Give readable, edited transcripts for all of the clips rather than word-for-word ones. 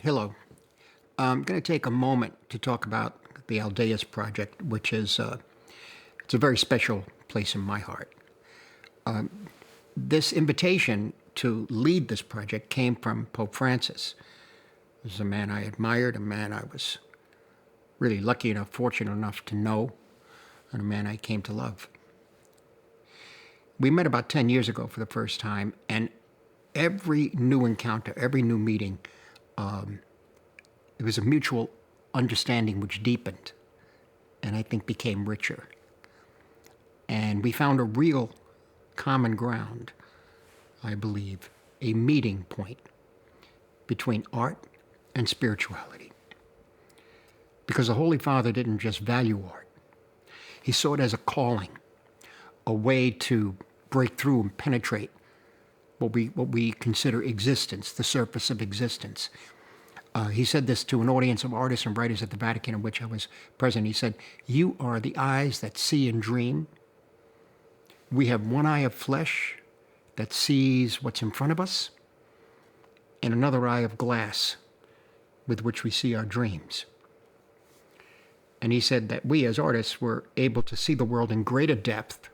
Hello. I'm going to take a moment to talk about the Aldeas project, which is it's a very special place in my heart. This invitation to lead this project came from Pope Francis. This is a man I admired, a man I was really lucky enough, fortunate enough to know, and a man I came to love. We met about 10 years ago for the first time, and every new encounter, every new meeting, it was a mutual understanding which deepened and I think became richer. And we found a real common ground, I believe, a meeting point between art and spirituality. Because the Holy Father didn't just value art. He saw it as a calling, a way to break through and penetrate what we consider existence, the surface of existence. He said this to an audience of artists and writers at the Vatican in which I was present. He said, "You are the eyes that see and dream. We have one eye of flesh that sees what's in front of us, and another eye of glass with which we see our dreams." And he said that we as artists were able to see the world in greater depth,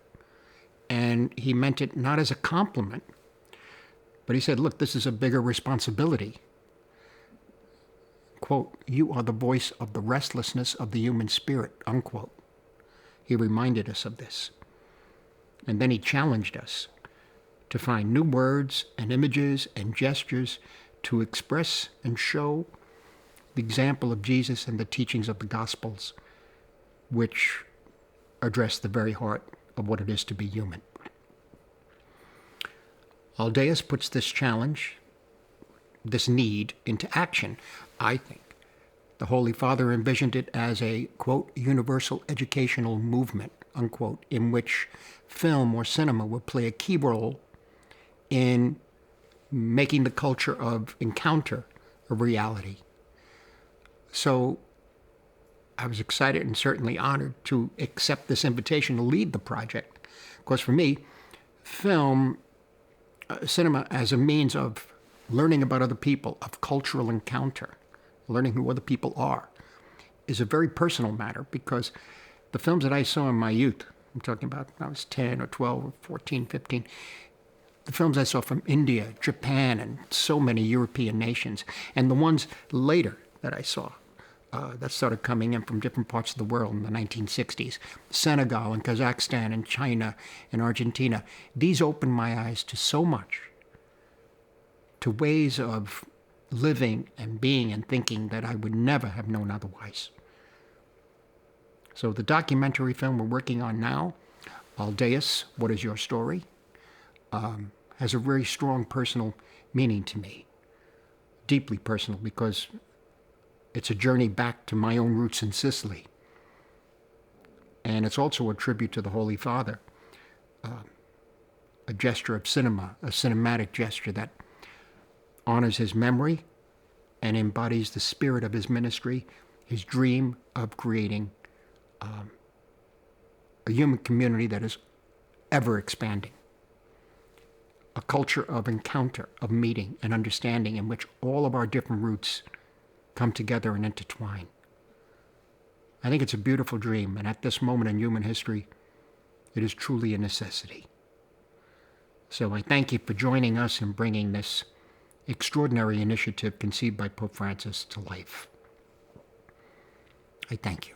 and he meant it not as a compliment, but he said, look, this is a bigger responsibility. Quote, "You are the voice of the restlessness of the human spirit," unquote. He reminded us of this. And then he challenged us to find new words and images and gestures to express and show the example of Jesus and the teachings of the Gospels, which address the very heart of what it is to be human. Aldeas puts this challenge, this need, into action, I think. The Holy Father envisioned it as a, quote, universal educational movement, unquote, in which film or cinema would play a key role in making the culture of encounter a reality. So I was excited and certainly honored to accept this invitation to lead the project. Of course, for me, film, cinema as a means of learning about other people, of cultural encounter, learning who other people are, is a very personal matter because the films that I saw in my youth, I'm talking about when I was 10 or 12 or 14, 15, the films I saw from India, Japan, and so many European nations, and the ones later that I saw that started coming in from different parts of the world in the 1960s, Senegal and Kazakhstan and China and Argentina, these opened my eyes to so much, to ways of living and being and thinking that I would never have known otherwise. So the documentary film we're working on now, Aldeas, What Is Your Story, has a very strong personal meaning to me, deeply personal, because it's a journey back to my own roots in Sicily. And it's also a tribute to the Holy Father, a gesture of cinema, a cinematic gesture that honors his memory and embodies the spirit of his ministry, his dream of creating a human community that is ever expanding, a culture of encounter, of meeting and understanding in which all of our different roots come together and intertwine. I think it's a beautiful dream, and at this moment in human history, it is truly a necessity. So I thank you for joining us in bringing this extraordinary initiative conceived by Pope Francis to life. I thank you.